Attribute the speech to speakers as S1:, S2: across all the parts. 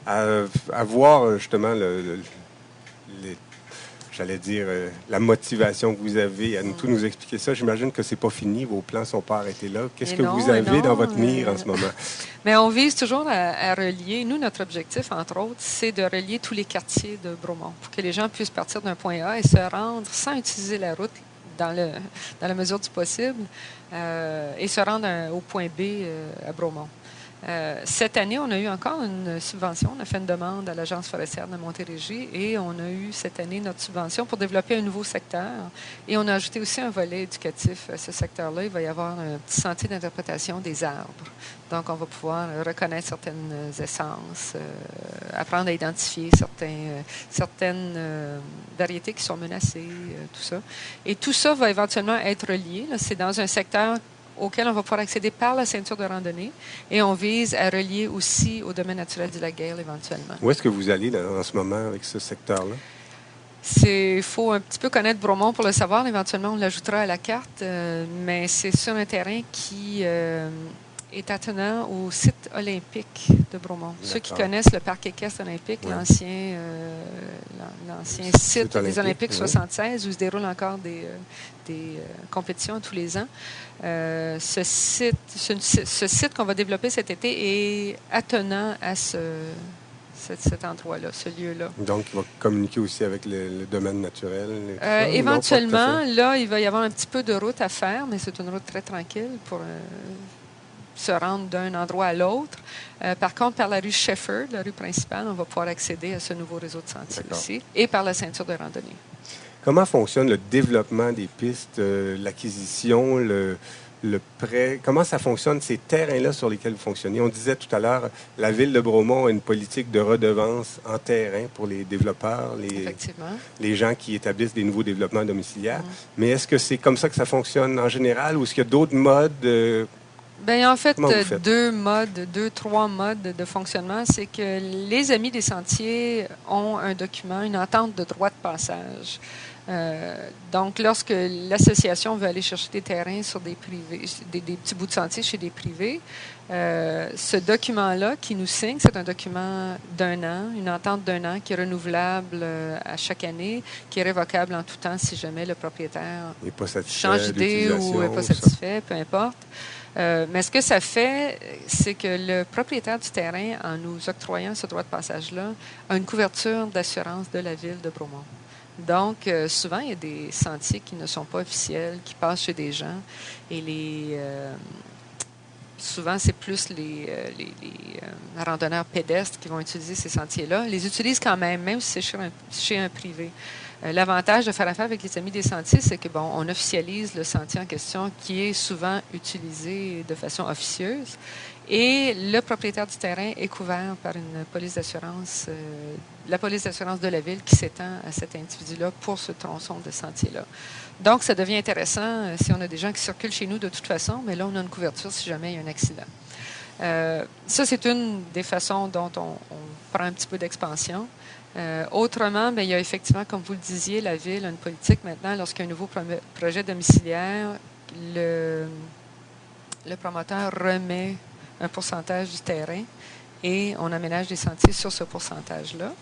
S1: à voir justement les- j'allais dire, la motivation que vous avez à tout nous expliquer ça. J'imagine que c'est pas fini, vos plans sont pas arrêtés là. Qu'est-ce que vous avez dans votre mire en ce moment?
S2: Mais on vise toujours à relier. Nous, notre objectif, entre autres, c'est de relier tous les quartiers de Bromont pour que les gens puissent partir d'un point A et se rendre sans utiliser la route dans la mesure du possible et se rendre au point B à Bromont. Cette année, on a eu encore une subvention. On a fait une demande à l'Agence forestière de Montérégie et on a eu cette année notre subvention pour développer un nouveau secteur. Et on a ajouté aussi un volet éducatif à ce secteur-là. Il va y avoir un petit sentier d'interprétation des arbres. Donc, on va pouvoir reconnaître certaines essences, apprendre à identifier certaines variétés qui sont menacées, tout ça. Et tout ça va éventuellement être relié. Là. C'est dans un secteur auquel on va pouvoir accéder par la ceinture de randonnée et on vise à relier aussi au domaine naturel du Lac-Gale éventuellement.
S1: Où est-ce que vous allez là, en ce moment avec ce secteur-là?
S2: Il faut un petit peu connaître Bromont pour le savoir. Éventuellement, on l'ajoutera à la carte, mais c'est sur un terrain qui est attenant au site olympique de Bromont. Ceux qui connaissent le parc équestre olympique, l'ancien site des Olympiques 76, où se déroulent encore des compétitions tous les ans. Ce site qu'on va développer cet été est attenant à cet endroit-là, ce lieu-là.
S1: Donc, il va communiquer aussi avec le domaine naturel?
S2: Éventuellement, là, il va y avoir un petit peu de route à faire, mais c'est une route très tranquille pour se rendre d'un endroit à l'autre. Par contre, par la rue Shefford, la rue principale, on va pouvoir accéder à ce nouveau réseau de sentiers aussi, et par la ceinture de randonnée.
S1: Comment fonctionne le développement des pistes, l'acquisition, le prêt? Comment ça fonctionne, ces terrains-là sur lesquels vous fonctionnez? On disait tout à l'heure, la Ville de Bromont a une politique de redevance en terrain pour les développeurs, les gens qui établissent des nouveaux développements domiciliaires. Mais est-ce que c'est comme ça que ça fonctionne en général ou est-ce qu'il y a d'autres modes?
S2: Bien, en fait, trois modes de fonctionnement. C'est que les Amis des Sentiers ont un document, une entente de droit de passage. Donc, lorsque l'association veut aller chercher des terrains sur des privés, des petits bouts de sentiers chez des privés, ce document-là qui nous signe, c'est un document d'1 an, une entente d'1 an qui est renouvelable à chaque année, qui est révocable en tout temps si jamais le propriétaire change d'idée ou n'est pas satisfait, peu importe. Mais ce que ça fait, c'est que le propriétaire du terrain, en nous octroyant ce droit de passage-là, a une couverture d'assurance de la Ville de Bromont. Donc, souvent, il y a des sentiers qui ne sont pas officiels, qui passent chez des gens, et souvent, c'est plus les randonneurs pédestres qui vont utiliser ces sentiers-là. Ils les utilisent quand même si c'est chez un privé. L'avantage de faire affaire avec les Amis des Sentiers, c'est que on officialise le sentier en question qui est souvent utilisé de façon officieuse et le propriétaire du terrain est couvert par une police d'assurance, la police d'assurance de la Ville qui s'étend à cet individu-là pour ce tronçon de sentier-là. Donc, ça devient intéressant si on a des gens qui circulent chez nous de toute façon, mais là, on a une couverture si jamais il y a un accident. Ça, c'est une des façons dont on prend un petit peu d'expansion. Autrement, il y a effectivement, comme vous le disiez, la Ville a une politique maintenant, lorsqu'il y a un nouveau projet domiciliaire, le promoteur remet un pourcentage du terrain et on aménage des sentiers sur ce pourcentage-là.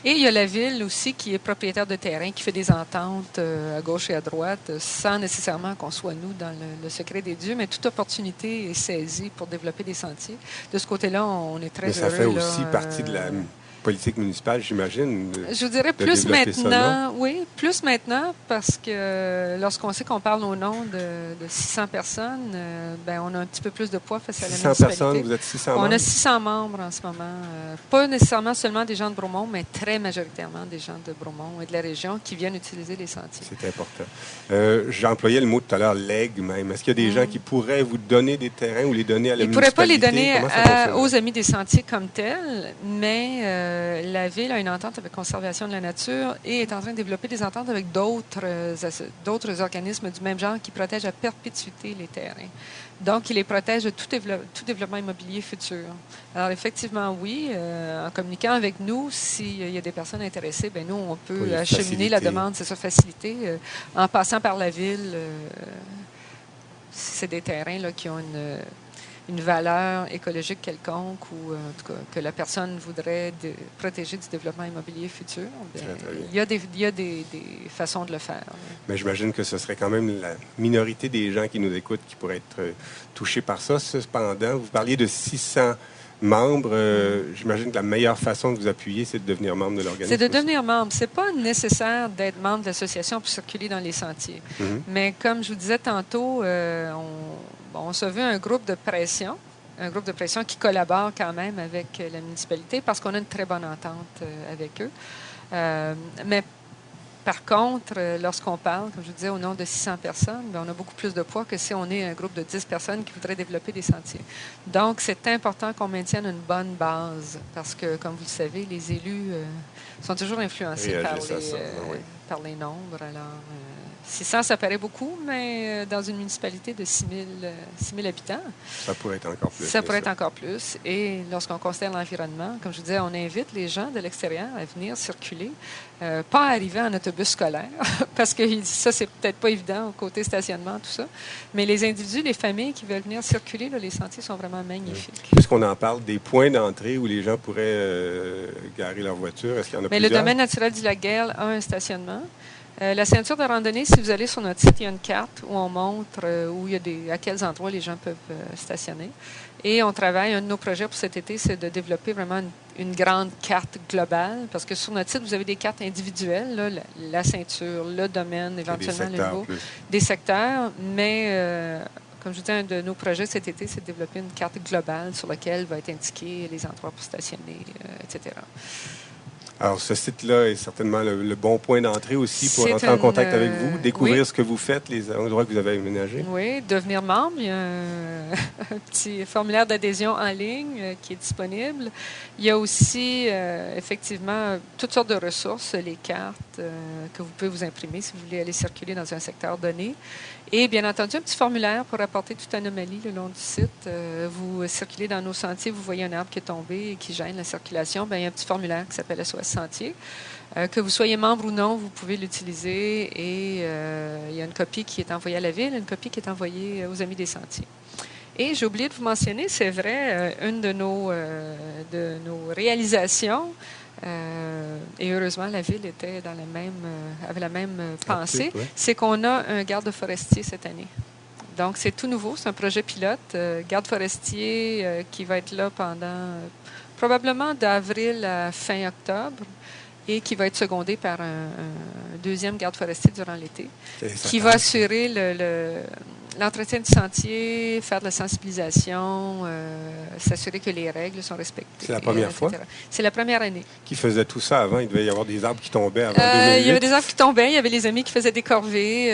S2: Et il y a la Ville aussi qui est propriétaire de terrain, qui fait des ententes à gauche et à droite, sans nécessairement qu'on soit, nous, dans le secret des dieux, mais toute opportunité est saisie pour développer des sentiers. De ce côté-là, on est très heureux.
S1: Mais ça fait aussi partie de la politique municipale, j'imagine.
S2: Je vous dirais plus maintenant, oui, plus maintenant, parce que lorsqu'on sait qu'on parle au nom de 600 personnes, on a un petit peu plus de poids face à la municipalité. 600 personnes,
S1: vous êtes 600 membres?
S2: On a 600 membres en ce moment. Pas nécessairement seulement des gens de Bromont, mais très majoritairement des gens de Bromont et de la région qui viennent utiliser les sentiers.
S1: C'est important. J'employais le mot tout à l'heure, legs même. Est-ce qu'il y a des gens qui pourraient vous donner des terrains ou les donner à la municipalité?
S2: Ils ne pourraient pas les donner aux Amis des Sentiers comme tels, mais la Ville a une entente avec Conservation de la nature et est en train de développer des ententes avec d'autres organismes du même genre qui protègent à perpétuité les terrains. Donc, ils les protègent de tout développement immobilier futur. Alors, effectivement, oui, en communiquant avec nous, s'il y a des personnes intéressées, nous, on peut acheminer la demande, c'est ça, faciliter, en passant par la Ville, si c'est des terrains là, qui ont une valeur écologique quelconque ou en tout cas que la personne voudrait protéger du développement immobilier futur, il y a des façons de le faire.
S1: Mais j'imagine que ce serait quand même la minorité des gens qui nous écoutent qui pourraient être touchés par ça. Cependant, vous parliez de 600 membres. J'imagine que la meilleure façon de vous appuyer, c'est de devenir membre de l'organisme.
S2: C'est de devenir membre. C'est pas nécessaire d'être membre de l'association pour circuler dans les sentiers. Mais comme je vous disais tantôt, on se veut un groupe de pression qui collabore quand même avec la municipalité parce qu'on a une très bonne entente avec eux. Mais par contre, lorsqu'on parle, comme je vous disais, au nom de 600 personnes, on a beaucoup plus de poids que si on est un groupe de 10 personnes qui voudraient développer des sentiers. Donc, c'est important qu'on maintienne une bonne base parce que, comme vous le savez, les élus sont toujours influencés par les nombres. Alors, 600, ça paraît beaucoup, mais dans une municipalité de 6 000 habitants...
S1: Ça pourrait être encore plus.
S2: Ça pourrait être encore plus. Et lorsqu'on considère l'environnement, comme je vous disais, on invite les gens de l'extérieur à venir circuler, pas arriver en autobus scolaire, parce que ça, c'est peut-être pas évident au côté stationnement, tout ça. Mais les individus, les familles qui veulent venir circuler, là, les sentiers sont vraiment magnifiques.
S1: Puisqu'on en parle, des points d'entrée où les gens pourraient garer leur voiture, est-ce qu'il y en a plusieurs?
S2: Le domaine naturel du Lac-Guerle a un stationnement. La ceinture de randonnée, si vous allez sur notre site, il y a une carte où on montre à quels endroits les gens peuvent stationner. Et on travaille, un de nos projets pour cet été, c'est de développer vraiment une grande carte globale, parce que sur notre site, vous avez des cartes individuelles, là, la ceinture, le domaine, éventuellement le niveau, des secteurs, mais... comme je vous dis, un de nos projets cet été, c'est de développer une carte globale sur laquelle va être indiqué les endroits pour stationner, etc.
S1: Alors, ce site-là est certainement le bon point d'entrée aussi pour entrer en contact avec vous, découvrir ce que vous faites, les endroits que vous avez aménagés.
S2: Oui, devenir membre. Il y a un petit formulaire d'adhésion en ligne qui est disponible. Il y a aussi, effectivement, toutes sortes de ressources, les cartes que vous pouvez vous imprimer si vous voulez aller circuler dans un secteur donné. Et bien entendu, un petit formulaire pour rapporter toute anomalie le long du site. Vous circulez dans nos sentiers, vous voyez un arbre qui est tombé et qui gêne la circulation. Bien, il y a un petit formulaire qui s'appelle SOS Sentier. Que vous soyez membre ou non, vous pouvez l'utiliser. Et il y a une copie qui est envoyée à la ville, une copie qui est envoyée aux Amis des Sentiers. Et j'ai oublié de vous mentionner, c'est vrai, une de nos réalisations, et heureusement, la ville était avait la même pensée, c'est qu'on a un garde forestier cette année. Donc, c'est tout nouveau, c'est un projet pilote, garde forestier qui va être là pendant probablement d'avril à fin octobre et qui va être secondé par un deuxième garde forestier durant l'été, qui va assurer l'entretien du sentier, faire de la sensibilisation, s'assurer que les règles sont respectées.
S1: C'est la première fois?
S2: C'est la première année.
S1: Qui faisait tout ça avant? Il devait y avoir des arbres qui tombaient avant 2008.
S2: Il y avait des arbres qui tombaient, il y avait les amis qui faisaient des corvées.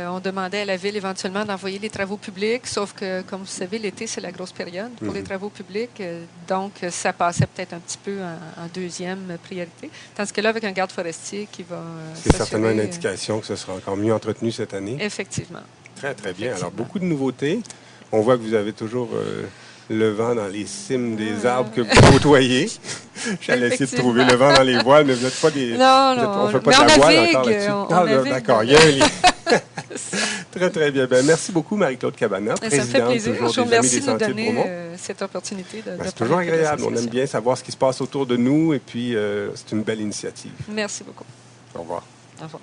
S2: On demandait à la ville éventuellement d'envoyer les travaux publics, sauf que, comme vous savez, l'été, c'est la grosse période pour les travaux publics. Donc, ça passait peut-être un petit peu en deuxième priorité. Tandis que là, avec un garde forestier qui va
S1: c'est certainement une indication que ce sera encore mieux entretenu cette année.
S2: Effectivement.
S1: Très, très bien. Alors, beaucoup de nouveautés. On voit que vous avez toujours le vent dans les cimes des arbres que vous côtoyez. J'allais essayer de trouver le vent dans les voiles, mais vous n'êtes pas des...
S2: Non,
S1: on ne fait pas de la voile encore là-dessus.
S2: D'accord,
S1: il y a un lien. Très, très bien. Ben, merci beaucoup, Marie-Claude Cabana, présidente
S2: ça fait plaisir.
S1: toujours
S2: Je vous
S1: des Amis des
S2: remercie de nous
S1: Sentiers de Bromont.
S2: donner cette opportunité de
S1: c'est toujours agréable. On aime bien savoir ce qui se passe autour de nous et puis c'est une belle initiative.
S2: Merci beaucoup.
S1: Au revoir.
S2: Au revoir.